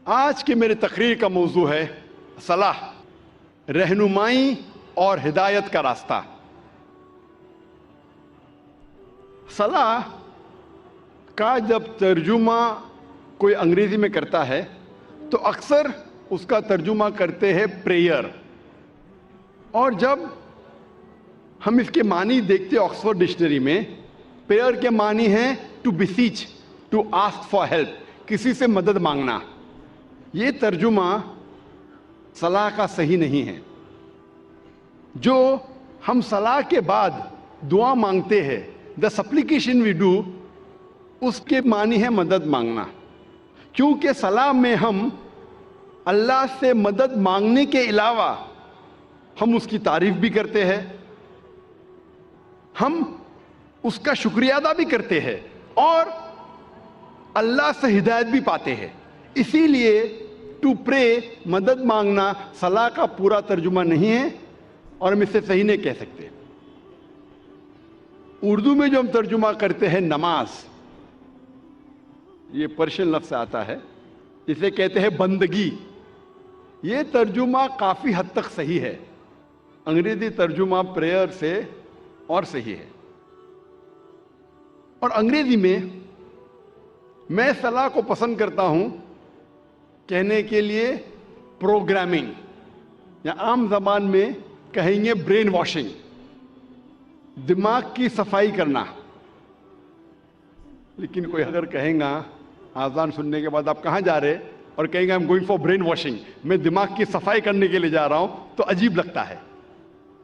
آج کی میری تقریر کا موضوع ہے صلاح، رہنمائی اور ہدایت کا راستہ۔ صلاح کا جب ترجمہ کوئی انگریزی میں کرتا ہے تو اکثر اس کا ترجمہ کرتے ہیں پریئر، اور جب ہم اس کے معنی دیکھتے ہیں آکسفورڈ ڈکشنری میں، پریئر کے معنی ہیں to beseech, to ask for help, کسی سے مدد مانگنا۔ یہ ترجمہ صلاح کا صحیح نہیں ہے۔ جو ہم صلاح کے بعد دعا مانگتے ہیں، the supplication we do، اس کے معنی ہے مدد مانگنا، کیونکہ صلاح میں ہم اللہ سے مدد مانگنے کے علاوہ ہم اس کی تعریف بھی کرتے ہیں، ہم اس کا شکریہ ادا بھی کرتے ہیں اور اللہ سے ہدایت بھی پاتے ہیں۔ اسی لیے ٹو پرے، مدد مانگنا، صلاح کا پورا ترجمہ نہیں ہے اور ہم اسے صحیح نہیں کہہ سکتے۔ اردو میں جو ہم ترجمہ کرتے ہیں نماز، یہ پرشین لفظ سے آتا ہے، اسے کہتے ہیں بندگی۔ یہ ترجمہ کافی حد تک صحیح ہے، انگریزی ترجمہ پریئر سے اور صحیح ہے۔ اور انگریزی میں صلاح کو پسند کرتا ہوں کہنے کے لیے پروگرامنگ، یا عام زبان میں کہیں گے برین واشنگ، دماغ کی صفائی کرنا۔ لیکن کوئی اگر کہیں گا آذان سننے کے بعد آپ کہاں جا رہے، اور کہیں گے I'm going for brain washing، میں دماغ کی صفائی کرنے کے لیے جا رہا ہوں، تو عجیب لگتا ہے۔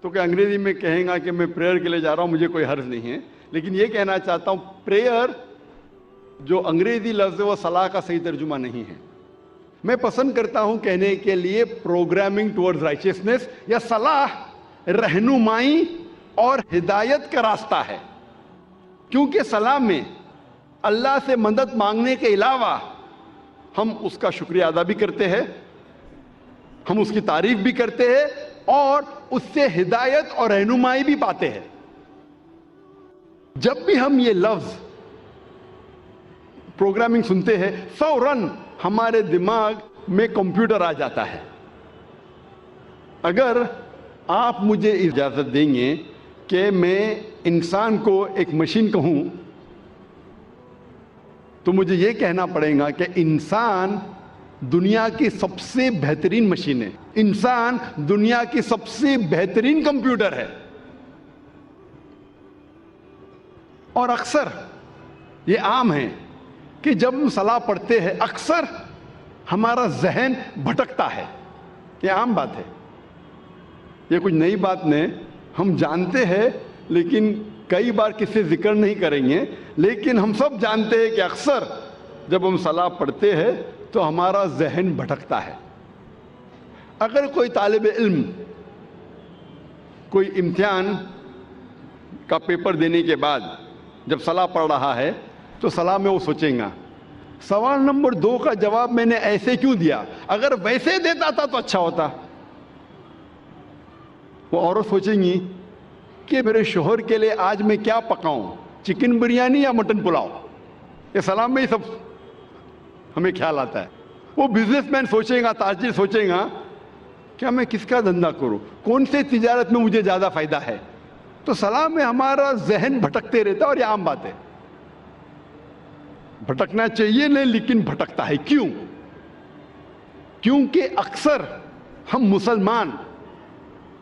تو کہ انگریزی میں کہیں گا کہ میں پریئر کے لیے جا رہا ہوں، مجھے کوئی حرج نہیں ہے، لیکن یہ کہنا چاہتا ہوں پریئر جو انگریزی لفظ ہے وہ صلاح کا صحیح ترجمہ نہیں ہے۔ میں پسند کرتا ہوں کہنے کے لیے پروگرامنگ ٹورڈز رائچسنس، یا صلاح رہنمائی اور ہدایت کا راستہ ہے، کیونکہ صلاح میں اللہ سے مدد مانگنے کے علاوہ ہم اس کا شکریہ ادا بھی کرتے ہیں، ہم اس کی تعریف بھی کرتے ہیں اور اس سے ہدایت اور رہنمائی بھی پاتے ہیں۔ جب بھی ہم یہ لفظ پروگرامنگ سنتے ہیں، فوراً ہمارے دماغ میں کمپیوٹر آ جاتا ہے۔ اگر آپ مجھے اجازت دیں گے کہ میں انسان کو ایک مشین کہوں، تو مجھے یہ کہنا پڑے گا کہ انسان دنیا کی سب سے بہترین مشین ہے، انسان دنیا کی سب سے بہترین کمپیوٹر ہے۔ اور اکثر یہ عام ہے کہ جب ہم صلاح پڑھتے ہیں اکثر ہمارا ذہن بھٹکتا ہے۔ یہ عام بات ہے، یہ کچھ نئی بات نہیں، ہم جانتے ہیں، لیکن کئی بار کسی ذکر نہیں کریں گے، لیکن ہم سب جانتے ہیں کہ اکثر جب ہم صلاح پڑھتے ہیں تو ہمارا ذہن بھٹکتا ہے۔ اگر کوئی طالب علم کوئی امتحان کا پیپر دینے کے بعد جب صلاح پڑھ رہا ہے تو صلاح میں وہ سوچیں گا سوال نمبر 2 کا جواب میں نے ایسے کیوں دیا، اگر ویسے دیتا تھا تو اچھا ہوتا۔ وہ عورت سوچیں گی کہ میرے شوہر کے لیے آج میں کیا پکاؤں، چکن بریانی یا مٹن پلاؤ۔ یہ صلاح میں ہی سب ہمیں خیال آتا ہے۔ وہ بزنس مین سوچے گا، تاجر سوچے گا کیا میں کس کا دھندا کروں، کون سے تجارت میں مجھے زیادہ فائدہ ہے۔ تو صلاح میں ہمارا ذہن بھٹکتے رہتا ہے، اور یہ عام بات ہے، بھٹکنا چاہیے نہیں، لیکن بھٹکتا ہے۔ کیوں؟ کیونکہ اکثر ہم مسلمان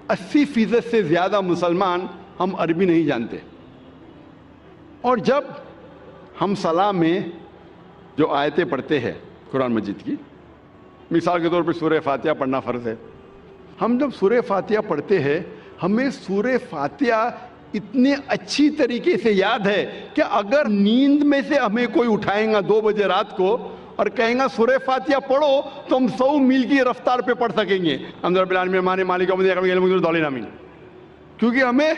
80% سے زیادہ مسلمان ہم عربی نہیں جانتے، اور جب ہم صلاح میں جو آیتیں پڑھتے ہیں قرآن مجید کی، مثال کے طور پر سورہ فاتحہ پڑھنا فرض ہے، ہم جب سورہ فاتحہ پڑھتے ہیں ہمیں سورہ فاتحہ اتنے اچھی طریقے سے یاد ہے کہ اگر نیند میں سے ہمیں کوئی اٹھائیں گا 2 بجے رات کو اور کہیں گا سورہ فاتحہ پڑھو، تو ہم 100 میل کی رفتار پہ پڑھ سکیں گے، کیونکہ ہمیں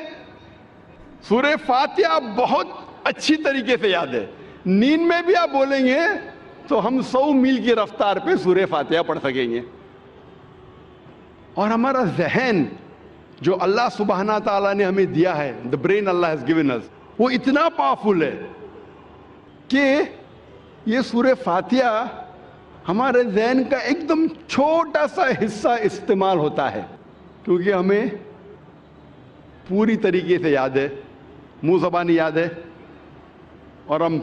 سورہ فاتحہ بہت اچھی طریقے سے یاد ہے۔ نیند میں بھی آپ بولیں گے تو ہم 100 میل کی رفتار پہ سورہ فاتحہ پڑھ سکیں گے۔ اور ہمارا ذہن جو اللہ سبحانہ تعالیٰ نے ہمیں دیا ہے، the brain Allah has given us، وہ اتنا پاورفل ہے کہ یہ سورہ فاتحہ ہمارے ذہن کا ایک دم چھوٹا سا حصہ استعمال ہوتا ہے، کیونکہ ہمیں پوری طریقے سے یاد ہے، منہ زبانی یاد ہے، اور ہم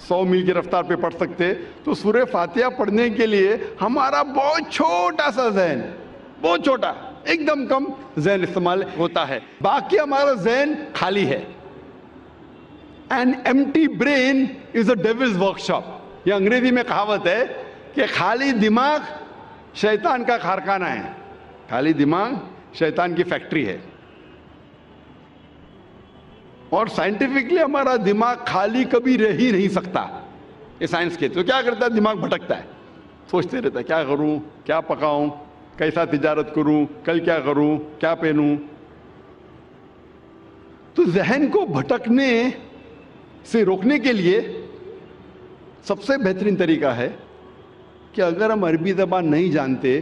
100 میل کی رفتار پہ پڑھ سکتے. تو سورہ فاتحہ پڑھنے کے لیے ہمارا بہت چھوٹا سا ذہن، بہت چھوٹا، ایک دم کم ذہن استعمال ہوتا ہے. باقی ہمارا ذہن خالی ہے. An empty brain is a devil's workshop. یہ انگریزی میں کہاوت ہے کہ خالی دماغ شیطان کا کارخانہ ہے. خالی دماغ شیطان کی فیکٹری ہے. اور سائنٹیفکلی ہمارا دماغ خالی کبھی رہ ہی نہیں سکتا. یہ سائنس کے تو کیا کرتا ہے، دماغ بھٹکتا ہے، سوچتے رہتا ہے کیا کروں، کیا پکاؤں، کیسا تجارت کروں، کل کیا کروں، کیا پہنوں. تو ذہن کو بھٹکنے سے روکنے کے لیے سب سے بہترین طریقہ ہے کہ اگر ہم عربی زبان نہیں جانتے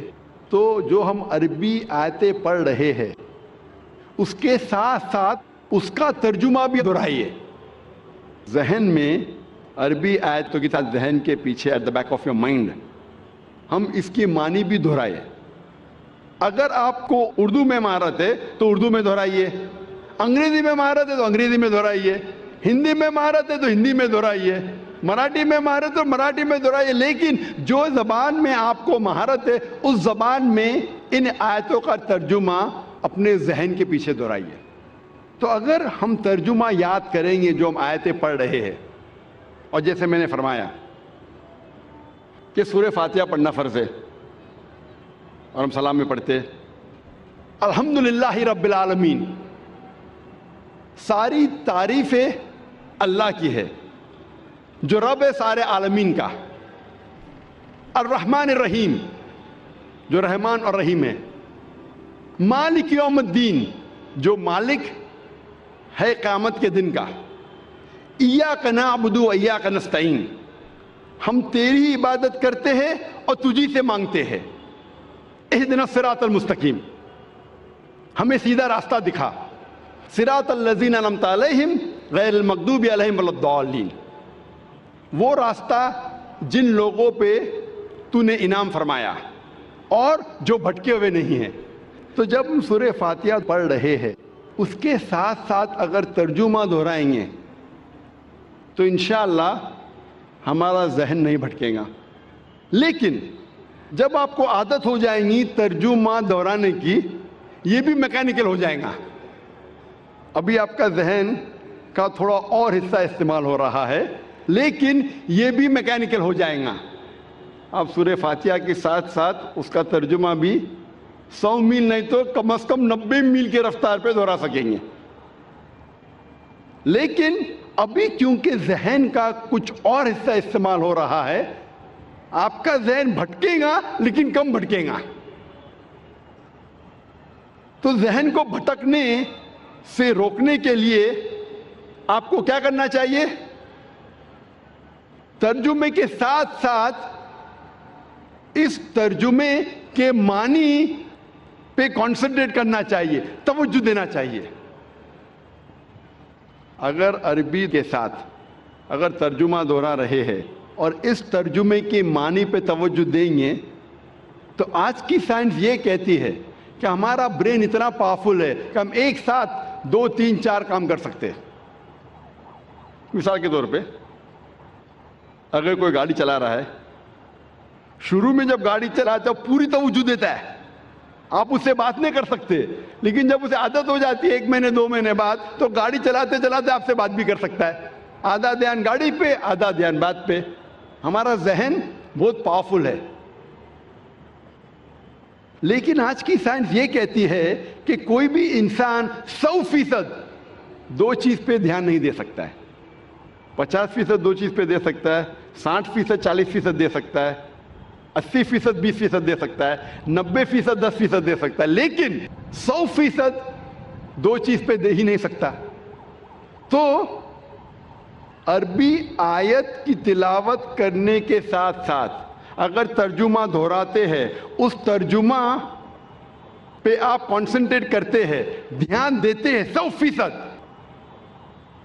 تو جو ہم عربی آیتیں پڑھ رہے ہیں اس کے ساتھ ساتھ اس کا ترجمہ بھی دہرائیے. ذہن میں عربی آیتوں کے ساتھ ذہن کے پیچھے at the back of your mind ہم اس کی معنی بھی دہرائے. اگر آپ کو اردو میں مہارت ہے تو اردو میں دہرائیے، انگریزی میں مہارت ہے تو انگریزی میں دہرائیے، ہندی میں مہارت ہے تو ہندی میں دہرائیے، مراٹھی میں مہارت ہے تو مراٹھی میں دہرائیے. لیکن جو زبان میں آپ کو مہارت ہے اس زبان میں ان آیتوں کا ترجمہ اپنے ذہن کے پیچھے دہرائیے. تو اگر ہم ترجمہ یاد کریں گے جو ہم آیتیں پڑھ رہے ہیں، اور جیسے میں نے فرمایا کہ سورہ فاتحہ پڑھنا فرض ہے اور ہم سلام میں پڑھتے الحمدللہ رب العالمین، ساری تعریفیں اللہ کی ہے جو رب ہے سارے عالمین کا. الرحمن الرحیم جو رحمان اور رحیم ہے. مالک یوم الدین جو مالک ہے قیامت کے دن کا. ایاک نعبد و ایاک نستعین، ہم تیری عبادت کرتے ہیں اور تجھی سے مانگتے ہیں. اہدنا الصراط المستقیم، ہمیں سیدھا راستہ دکھا. صراط الذین انعمت علیہم غیر المغضوب علیہم ولا الضالین، وہ راستہ جن لوگوں پہ تو نے انعام فرمایا اور جو بھٹکے ہوئے نہیں ہیں. تو جب ہم سورہ فاتحہ پڑھ رہے ہیں اس کے ساتھ ساتھ اگر ترجمہ دہرائیں گے تو انشاءاللہ ہمارا ذہن نہیں بھٹکے گا. لیکن جب آپ کو عادت ہو جائیں گی ترجمہ دہرانے کی، یہ بھی میکینیکل ہو جائے گا. ابھی آپ کا ذہن کا تھوڑا اور حصہ استعمال ہو رہا ہے لیکن یہ بھی میکینیکل ہو جائے گا. آپ سورہ فاتحہ کے ساتھ ساتھ اس کا ترجمہ بھی 100 میل نہیں تو کم از کم 90 میل کی رفتار پہ دہرا سکیں گے. لیکن ابھی کیونکہ ذہن کا کچھ اور حصہ استعمال ہو رہا ہے، آپ کا ذہن بھٹکے گا لیکن کم بھٹکے گا. تو ذہن کو بھٹکنے سے روکنے کے لیے آپ کو کیا کرنا چاہیے؟ ترجمے کے ساتھ ساتھ اس ترجمے کے معنی پہ کانسنٹریٹ کرنا چاہیے، توجہ دینا چاہیے. اگر عربی کے ساتھ اگر ترجمہ دہرا رہے ہیں اور اس ترجمے کے معنی پہ توجہ دیں گے تو آج کی سائنس یہ کہتی ہے کہ ہمارا برین اتنا پاورفل ہے کہ ہم ایک ساتھ 2 3 4 کام کر سکتے ہیں. مثال کے طور پہ اگر کوئی گاڑی چلا رہا ہے، شروع میں جب گاڑی چلاتا ہے پوری توجہ دیتا ہے، آپ اس سے بات نہیں کر سکتے. لیکن جب اسے عادت ہو جاتی ہے 1 مہینے 2 مہینے بعد تو گاڑی چلاتے چلاتے آپ سے بات بھی کر سکتا ہے. آدھا دھیان گاڑی پہ، آدھا دھیان بات پہ. ہمارا ذہن بہت پاورفل ہے. لیکن آج کی سائنس یہ کہتی ہے کہ کوئی بھی انسان 100% 2 چیز پہ دھیان نہیں دے سکتا ہے. 50% 2 چیز پہ دے سکتا ہے، 60% 40% دے سکتا ہے، 80% 20% دے سکتا ہے، 90% 10% دے سکتا ہے. لیکن 100% 2 چیز پہ دے ہی نہیں سکتا. تو عربی آیت کی تلاوت کرنے کے ساتھ ساتھ اگر ترجمہ دہراتے ہیں، اس ترجمہ پہ آپ کانسنٹریٹ کرتے ہیں، دھیان دیتے ہیں 100%،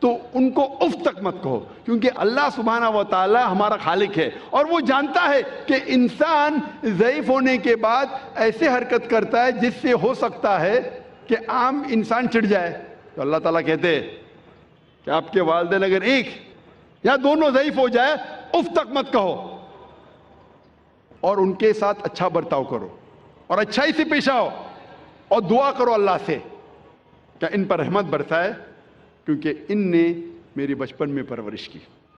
تو ان کو اف تک مت کہو، کیونکہ اللہ سبحانہ و تعالی ہمارا خالق ہے اور وہ جانتا ہے کہ انسان ضعیف ہونے کے بعد ایسے حرکت کرتا ہے جس سے ہو سکتا ہے کہ عام انسان چڑھ جائے. تو اللہ تعالیٰ کہتے ہیں کہ آپ کے والدین اگر ایک یا دونوں ضعیف ہو جائے اف تک مت کہو اور ان کے ساتھ اچھا برتاؤ کرو اور اچھائی سے پیش آؤ اور دعا کرو اللہ سے کہ ان پر رحمت برسائے، کیونکہ ان نے میری بچپن میں پرورش کی.